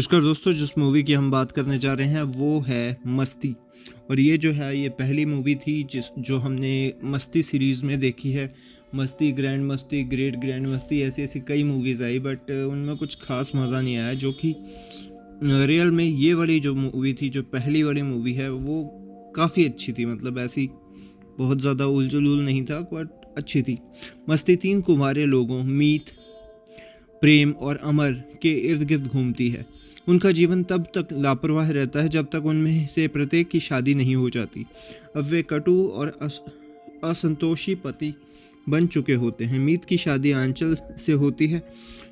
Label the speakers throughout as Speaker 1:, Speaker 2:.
Speaker 1: नमस्कार दोस्तों, जिस मूवी की हम बात करने जा रहे हैं वो है मस्ती। और ये जो है ये पहली मूवी थी जो हमने मस्ती सीरीज़ में देखी है। मस्ती, ग्रैंड मस्ती, ग्रेट ग्रैंड मस्ती, ऐसी ऐसी कई मूवीज़ आई, बट उनमें कुछ खास मज़ा नहीं आया। जो कि रियल में ये वाली जो मूवी थी, जो पहली वाली मूवी है, वो काफ़ी अच्छी थी। मतलब ऐसी बहुत ज़्यादा उल नहीं था, बट अच्छी थी। मस्ती 3 कुंवारे लोगों मीत, प्रेम और अमर के इर्द गिर्द घूमती है। उनका जीवन तब तक लापरवाह रहता है जब तक उनमें से प्रत्येक की शादी नहीं हो जाती। अब वे कटु और असंतोषी पति बन चुके होते हैं। मीत की शादी आंचल से होती है,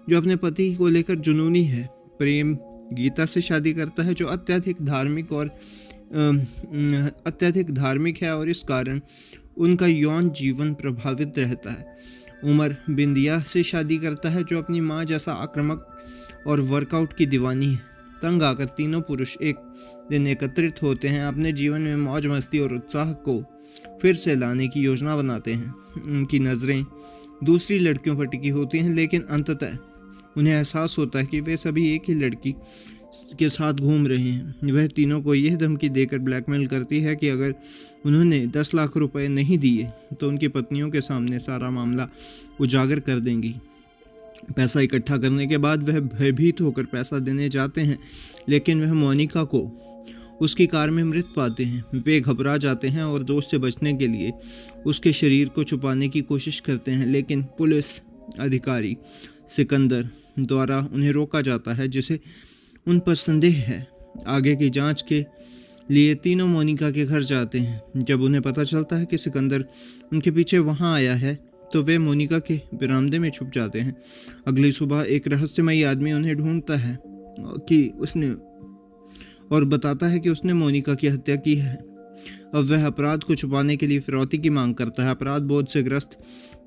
Speaker 1: जो अपने पति को लेकर जुनूनी है। प्रेम गीता से शादी करता है, जो अत्यधिक धार्मिक है और इस कारण उनका यौन जीवन प्रभावित रहता है। उमर बिंदिया से शादी करता है, जो अपनी माँ जैसा आक्रामक और वर्कआउट की दीवानी है। तंग आकर तीनों पुरुष एक दिन एकत्रित होते हैं, अपने जीवन में मौज मस्ती और उत्साह को फिर से लाने की योजना बनाते हैं। उनकी नज़रें दूसरी लड़कियों पर टिकी होती हैं, लेकिन अंततः उन्हें एहसास होता है कि वे सभी एक ही लड़की के साथ घूम रहे हैं। वह तीनों को यह धमकी देकर ब्लैकमेल करती है कि अगर उन्होंने 10 लाख रुपए नहीं दिए तो उनकी पत्नियों के सामने सारा मामला उजागर कर देंगी। पैसा इकट्ठा करने के बाद वह भयभीत होकर पैसा देने जाते हैं, लेकिन वह मोनिका को उसकी कार में मृत पाते हैं। वे घबरा जाते हैं और दोस्त से बचने के लिए उसके शरीर को छुपाने की कोशिश करते हैं, लेकिन पुलिस अधिकारी सिकंदर द्वारा उन्हें रोका जाता है, जिसे उन पर संदेह है। आगे की जांच के लिए तीनों मोनिका के घर जाते हैं। जब उन्हें पता चलता है कि सिकंदर उनके पीछे वहां आया है, तो वे मोनिका के बरामदे में छुप जाते हैं। अगली सुबह एक रहस्यमयी आदमी उन्हें ढूंढता है और बताता है कि उसने मोनिका की हत्या की है। अब वह अपराध को छुपाने के लिए फिरौती की मांग करता है। अपराध बोध से ग्रस्त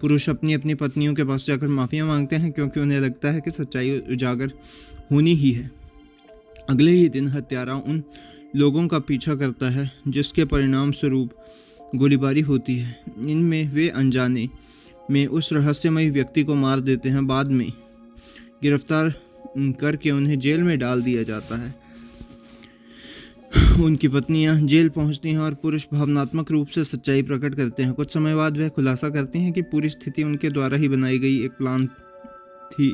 Speaker 1: पुरुष अपनी अपनी पत्नियों के पास जाकर माफिया मांगते हैं, क्योंकि उन्हें लगता है कि सच्चाई उजागर होनी ही है। अगले ही दिन हत्यारा उन लोगों का पीछा करता है, जिसके परिणाम स्वरूप गोलीबारी होती है। इनमें वे अनजाने में उस रहस्यमयी व्यक्ति को मार देते हैं। बाद में गिरफ्तार करके उन्हें जेल में डाल दिया जाता है। उनकी पत्नियां जेल पहुंचती हैं और पुरुष भावनात्मक रूप से सच्चाई प्रकट करते हैं। कुछ समय बाद वह खुलासा करती हैं कि पूरी स्थिति उनके द्वारा ही बनाई गई एक प्लान थी।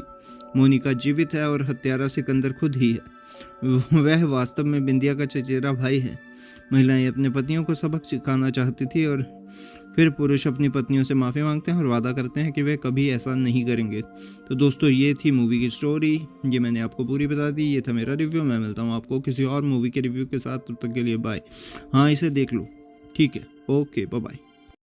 Speaker 1: मोनिका जीवित है और हत्यारा सिकंदर खुद ही है। वह वास्तव में बिंदिया का चचेरा भाई है। महिलाएं अपने पतियों को सबक सिखाना चाहती थी, और फिर पुरुष अपनी पत्नियों से माफ़ी मांगते हैं और वादा करते हैं कि वे कभी ऐसा नहीं करेंगे। तो दोस्तों, ये थी मूवी की स्टोरी। ये मैंने आपको पूरी बता दी। ये था मेरा रिव्यू। मैं मिलता हूँ आपको किसी और मूवी के रिव्यू के साथ। तब तक के लिए बाय। हाँ, इसे देख लो। ठीक है, ओके, बाय बाय।